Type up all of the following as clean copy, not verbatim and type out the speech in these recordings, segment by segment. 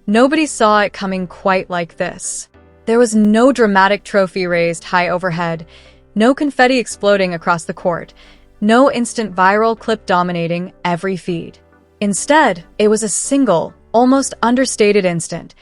Nobody saw it coming quite like this. There was no dramatic trophy raised high overhead, no confetti exploding across the court, no instant viral clip dominating every feed. Instead, it was a single, almost understated instant,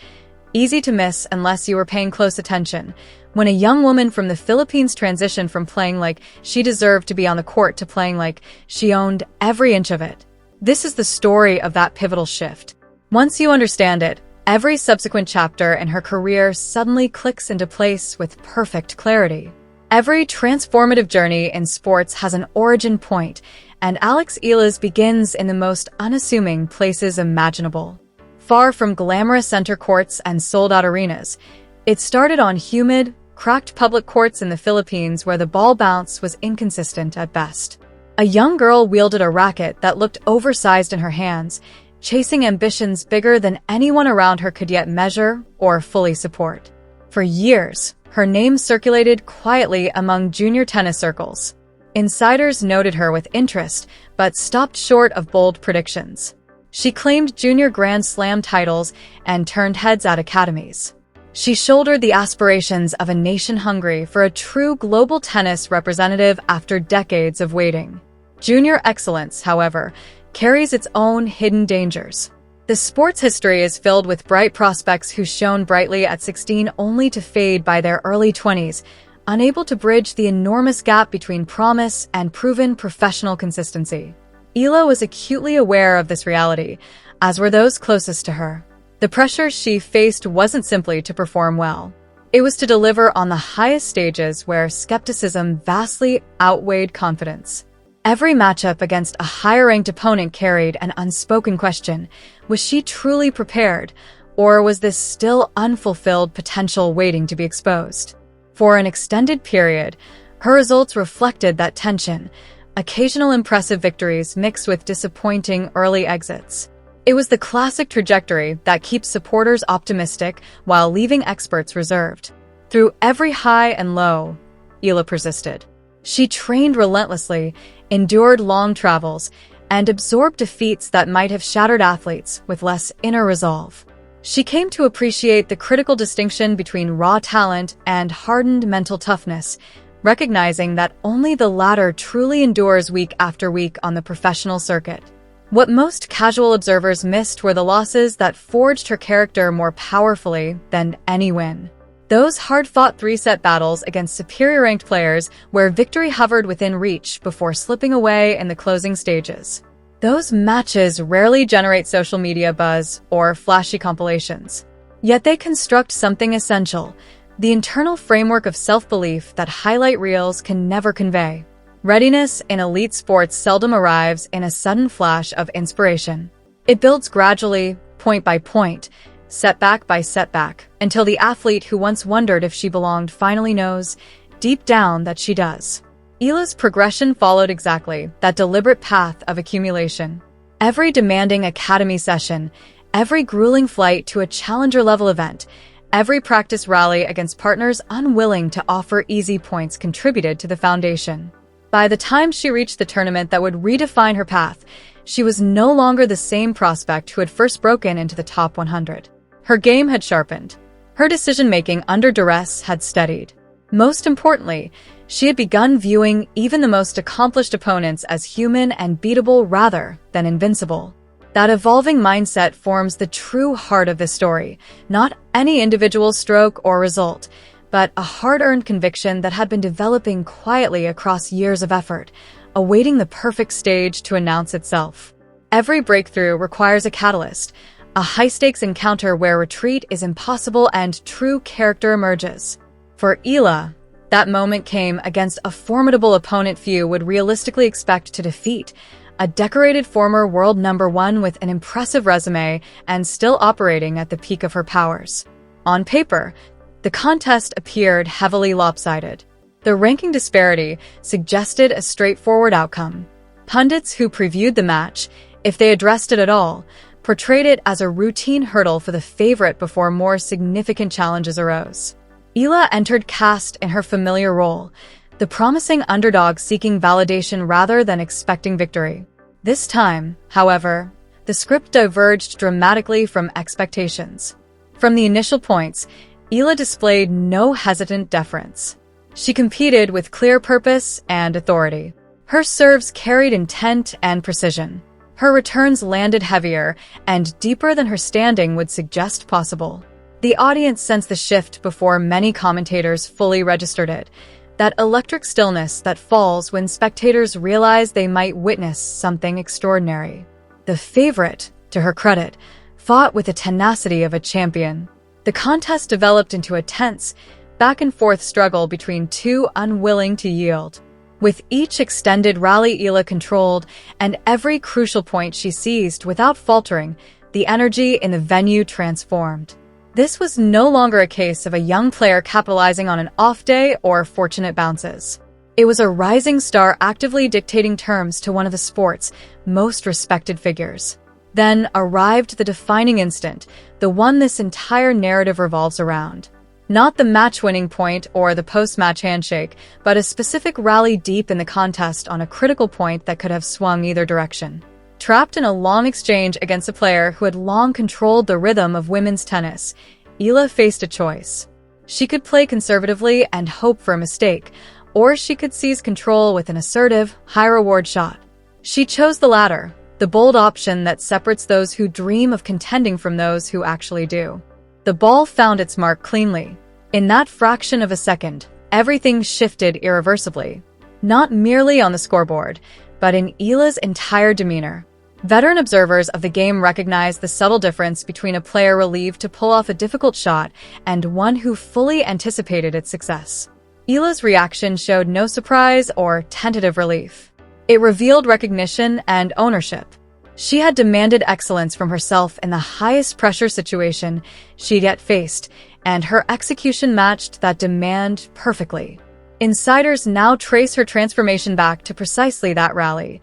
easy to miss unless you were paying close attention, when a young woman from the Philippines transitioned from playing like she deserved to be on the court to playing like she owned every inch of it. This is the story of that pivotal shift. Once you understand it, every subsequent chapter in her career suddenly clicks into place with perfect clarity. Every transformative journey in sports has an origin point, and Alex Eala's begins in the most unassuming places imaginable. Far from glamorous center courts and sold-out arenas, it started on humid, cracked public courts in the Philippines where the ball bounce was inconsistent at best. A young girl wielded a racket that looked oversized in her hands, chasing ambitions bigger than anyone around her could yet measure or fully support. For years, her name circulated quietly among junior tennis circles. Insiders noted her with interest, but stopped short of bold predictions. She claimed junior Grand Slam titles and turned heads at academies. She shouldered the aspirations of a nation hungry for a true global tennis representative after decades of waiting. Junior excellence, however, carries its own hidden dangers. The sports history is filled with bright prospects who shone brightly at 16 only to fade by their early 20s, unable to bridge the enormous gap between promise and proven professional consistency. Eala was acutely aware of this reality, as were those closest to her. The pressure she faced wasn't simply to perform well. It was to deliver on the highest stages where skepticism vastly outweighed confidence. Every matchup against a higher-ranked opponent carried an unspoken question: was she truly prepared, or was this still unfulfilled potential waiting to be exposed? For an extended period, her results reflected that tension, occasional impressive victories mixed with disappointing early exits. It was the classic trajectory that keeps supporters optimistic while leaving experts reserved. Through every high and low, Eala persisted. She trained relentlessly, endured long travels, and absorbed defeats that might have shattered athletes with less inner resolve. She came to appreciate the critical distinction between raw talent and hardened mental toughness, recognizing that only the latter truly endures week after week on the professional circuit. What most casual observers missed were the losses that forged her character more powerfully than any win. Those hard-fought three-set battles against superior-ranked players where victory hovered within reach before slipping away in the closing stages. Those matches rarely generate social media buzz or flashy compilations. Yet they construct something essential: the internal framework of self-belief that highlight reels can never convey. Readiness in elite sports seldom arrives in a sudden flash of inspiration. It builds gradually, point by point, setback by setback, until the athlete who once wondered if she belonged finally knows, deep down, that she does. Eala's progression followed exactly that deliberate path of accumulation. Every demanding academy session, every grueling flight to a challenger-level event, every practice rally against partners unwilling to offer easy points contributed to the foundation. By the time she reached the tournament that would redefine her path, she was no longer the same prospect who had first broken into the top 100. Her game had sharpened. Her decision-making under duress had steadied. Most importantly, she had begun viewing even the most accomplished opponents as human and beatable rather than invincible. That evolving mindset forms the true heart of this story, not any individual stroke or result, but a hard-earned conviction that had been developing quietly across years of effort, awaiting the perfect stage to announce itself. Every breakthrough requires a catalyst, a high-stakes encounter where retreat is impossible and true character emerges. For Eala, that moment came against a formidable opponent few would realistically expect to defeat, a decorated former world #1 with an impressive resume and still operating at the peak of her powers. On paper, the contest appeared heavily lopsided. The ranking disparity suggested a straightforward outcome. Pundits who previewed the match, if they addressed it at all, portrayed it as a routine hurdle for the favorite before more significant challenges arose. Eala entered cast in her familiar role, the promising underdog seeking validation rather than expecting victory. This time, however, the script diverged dramatically from expectations. From the initial points, Eala displayed no hesitant deference. She competed with clear purpose and authority. Her serves carried intent and precision. Her returns landed heavier and deeper than her standing would suggest possible. The audience sensed the shift before many commentators fully registered it, that electric stillness that falls when spectators realize they might witness something extraordinary. The favorite, to her credit, fought with the tenacity of a champion. The contest developed into a tense, back-and-forth struggle between two unwilling to yield. With each extended rally Eala controlled, and every crucial point she seized without faltering, the energy in the venue transformed. This was no longer a case of a young player capitalizing on an off day or fortunate bounces. It was a rising star actively dictating terms to one of the sport's most respected figures. Then arrived the defining instant, the one this entire narrative revolves around. Not the match-winning point or the post-match handshake, but a specific rally deep in the contest on a critical point that could have swung either direction. Trapped in a long exchange against a player who had long controlled the rhythm of women's tennis, Eala faced a choice. She could play conservatively and hope for a mistake, or she could seize control with an assertive, high-reward shot. She chose the latter, the bold option that separates those who dream of contending from those who actually do. The ball found its mark cleanly. In that fraction of a second, everything shifted irreversibly. Not merely on the scoreboard, but in Eala's entire demeanor. Veteran observers of the game recognized the subtle difference between a player relieved to pull off a difficult shot and one who fully anticipated its success. Eala's reaction showed no surprise or tentative relief. It revealed recognition and ownership. She had demanded excellence from herself in the highest pressure situation she'd yet faced, and her execution matched that demand perfectly. Insiders now trace her transformation back to precisely that rally,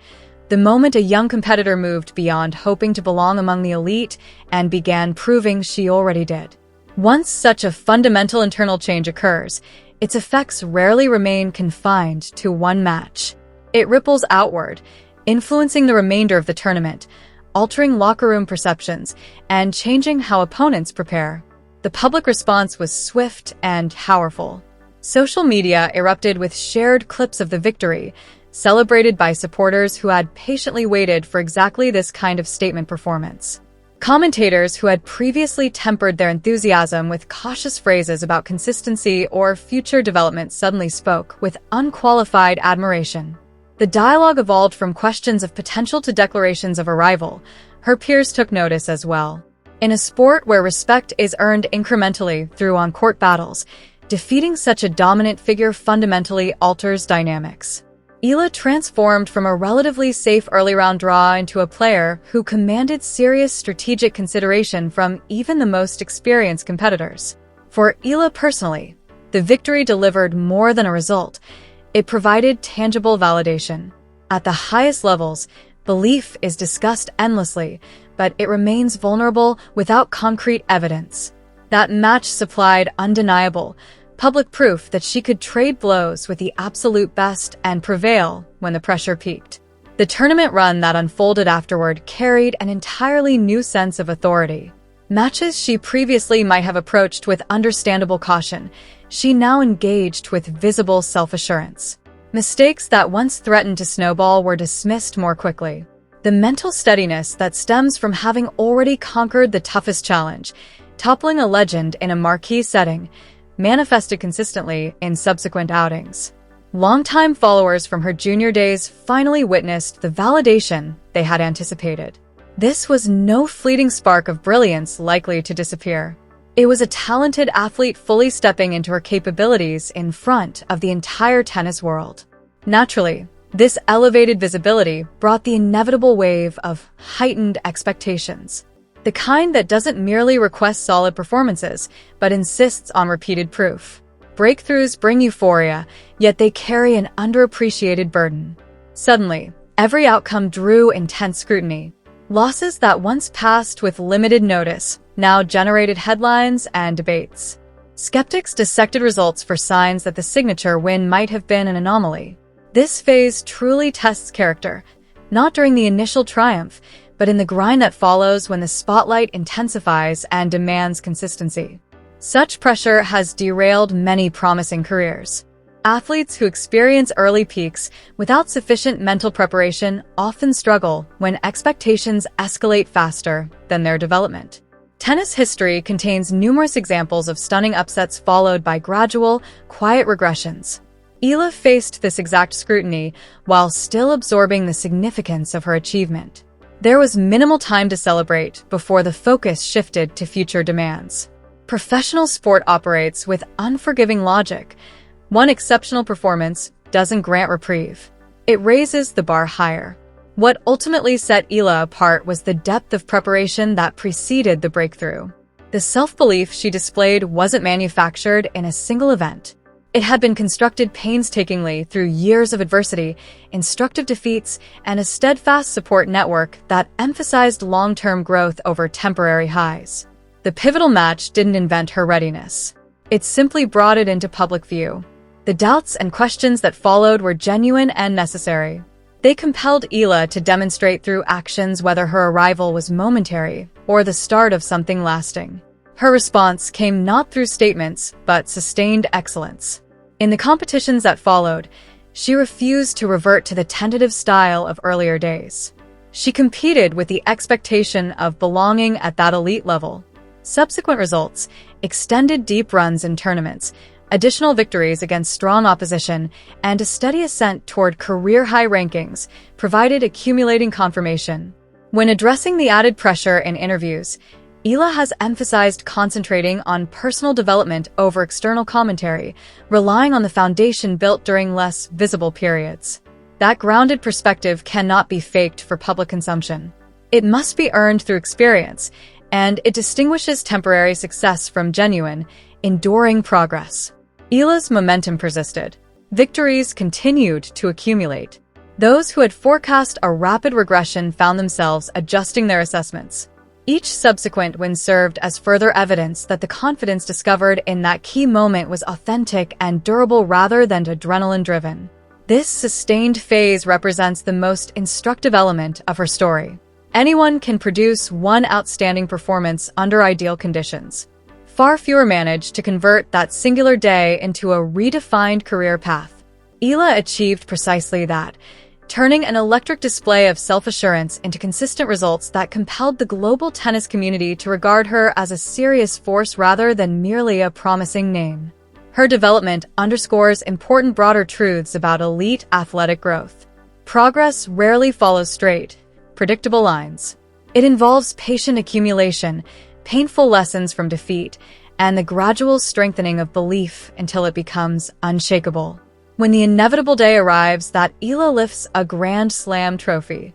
the moment a young competitor moved beyond hoping to belong among the elite and began proving she already did. Once such a fundamental internal change occurs, its effects rarely remain confined to one match. It ripples outward, influencing the remainder of the tournament, altering locker room perceptions, and changing how opponents prepare. The public response was swift and powerful. Social media erupted with shared clips of the victory, celebrated by supporters who had patiently waited for exactly this kind of statement performance. Commentators who had previously tempered their enthusiasm with cautious phrases about consistency or future development suddenly spoke with unqualified admiration. The dialogue evolved from questions of potential to declarations of arrival. Her peers took notice as well. In a sport where respect is earned incrementally through on-court battles, defeating such a dominant figure fundamentally alters dynamics. Eala transformed from a relatively safe early-round draw into a player who commanded serious strategic consideration from even the most experienced competitors. For Eala personally, the victory delivered more than a result. It provided tangible validation. At the highest levels, belief is discussed endlessly, but it remains vulnerable without concrete evidence. That match supplied undeniable, public proof that she could trade blows with the absolute best and prevail when the pressure peaked. The tournament run that unfolded afterward carried an entirely new sense of authority. Matches she previously might have approached with understandable caution, she now engaged with visible self-assurance. Mistakes that once threatened to snowball were dismissed more quickly. The mental steadiness that stems from having already conquered the toughest challenge, toppling a legend in a marquee setting, manifested consistently in subsequent outings. Longtime followers from her junior days finally witnessed the validation they had anticipated. This was no fleeting spark of brilliance likely to disappear. It was a talented athlete fully stepping into her capabilities in front of the entire tennis world. Naturally, this elevated visibility brought the inevitable wave of heightened expectations. The kind that doesn't merely request solid performances, but insists on repeated proof. Breakthroughs bring euphoria, yet they carry an underappreciated burden. Suddenly, every outcome drew intense scrutiny. Losses that once passed with limited notice now generated headlines and debates. Skeptics dissected results for signs that the signature win might have been an anomaly. This phase truly tests character, not during the initial triumph, but in the grind that follows when the spotlight intensifies and demands consistency. Such pressure has derailed many promising careers. Athletes who experience early peaks without sufficient mental preparation often struggle when expectations escalate faster than their development. Tennis history contains numerous examples of stunning upsets followed by gradual, quiet regressions. Eala faced this exact scrutiny while still absorbing the significance of her achievement. There was minimal time to celebrate before the focus shifted to future demands. Professional sport operates with unforgiving logic. One exceptional performance doesn't grant reprieve. It raises the bar higher. What ultimately set Eala apart was the depth of preparation that preceded the breakthrough. The self-belief she displayed wasn't manufactured in a single event. It had been constructed painstakingly through years of adversity, instructive defeats, and a steadfast support network that emphasized long-term growth over temporary highs. The pivotal match didn't invent her readiness. It simply brought it into public view. The doubts and questions that followed were genuine and necessary. They compelled Eala to demonstrate through actions whether her arrival was momentary or the start of something lasting. Her response came not through statements, but sustained excellence. In the competitions that followed, she refused to revert to the tentative style of earlier days. She competed with the expectation of belonging at that elite level. Subsequent results, extended deep runs in tournaments, additional victories against strong opposition, and a steady ascent toward career-high rankings provided accumulating confirmation. When addressing the added pressure in interviews, Eala has emphasized concentrating on personal development over external commentary, relying on the foundation built during less visible periods. That grounded perspective cannot be faked for public consumption. It must be earned through experience, and it distinguishes temporary success from genuine, enduring progress. Eala's momentum persisted. Victories continued to accumulate. Those who had forecast a rapid regression found themselves adjusting their assessments. Each subsequent win served as further evidence that the confidence discovered in that key moment was authentic and durable rather than adrenaline-driven. This sustained phase represents the most instructive element of her story. Anyone can produce one outstanding performance under ideal conditions. Far fewer manage to convert that singular day into a redefined career path. Eala achieved precisely that, turning an electric display of self-assurance into consistent results that compelled the global tennis community to regard her as a serious force rather than merely a promising name. Her development underscores important broader truths about elite athletic growth. Progress rarely follows straight, predictable lines. It involves patient accumulation, painful lessons from defeat, and the gradual strengthening of belief until it becomes unshakable. When the inevitable day arrives that Eala lifts a Grand Slam trophy,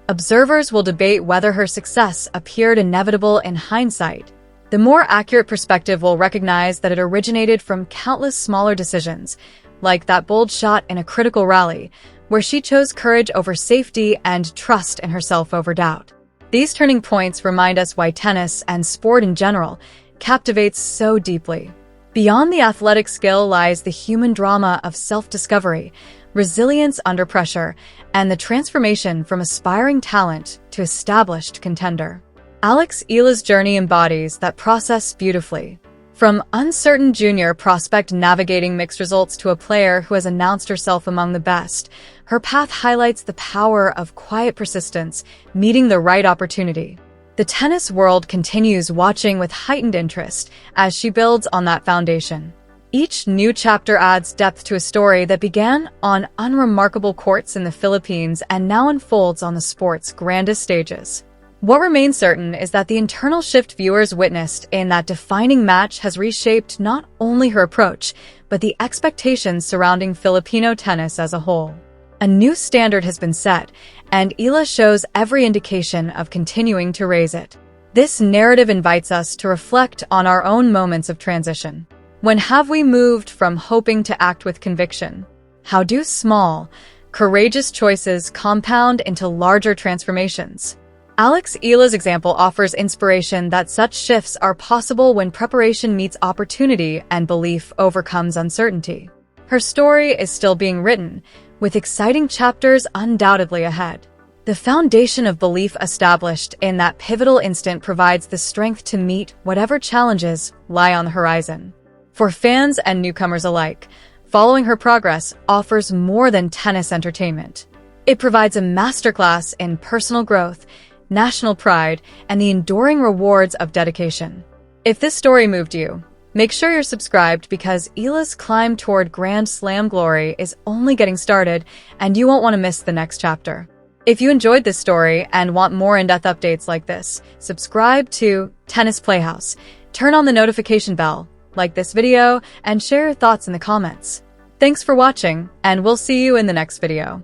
observers will debate whether her success appeared inevitable in hindsight. The more accurate perspective will recognize that it originated from countless smaller decisions, like that bold shot in a critical rally, where she chose courage over safety and trust in herself over doubt. These turning points remind us why tennis, and sport in general, captivates so deeply. Beyond the athletic skill lies the human drama of self-discovery, resilience under pressure, and the transformation from aspiring talent to established contender. Alex Eala's journey embodies that process beautifully. From uncertain junior prospect navigating mixed results to a player who has announced herself among the best, her path highlights the power of quiet persistence, meeting the right opportunity. The tennis world continues watching with heightened interest as she builds on that foundation. Each new chapter adds depth to a story that began on unremarkable courts in the Philippines and now unfolds on the sport's grandest stages. What remains certain is that the internal shift viewers witnessed in that defining match has reshaped not only her approach, but the expectations surrounding Filipino tennis as a whole. A new standard has been set, and Eala shows every indication of continuing to raise it. This narrative invites us to reflect on our own moments of transition. When have we moved from hoping to act with conviction? How do small, courageous choices compound into larger transformations? Alex Eala's example offers inspiration that such shifts are possible when preparation meets opportunity and belief overcomes uncertainty. Her story is still being written, with exciting chapters undoubtedly ahead. The foundation of belief established in that pivotal instant provides the strength to meet whatever challenges lie on the horizon. For fans and newcomers alike, following her progress offers more than tennis entertainment. It provides a masterclass in personal growth, national pride, and the enduring rewards of dedication. If this story moved you, make sure you're subscribed because Eala's climb toward Grand Slam glory is only getting started, and you won't want to miss the next chapter. If you enjoyed this story and want more in-depth updates like this, subscribe to Tennis Playhouse, turn on the notification bell, like this video, and share your thoughts in the comments. Thanks for watching, and we'll see you in the next video.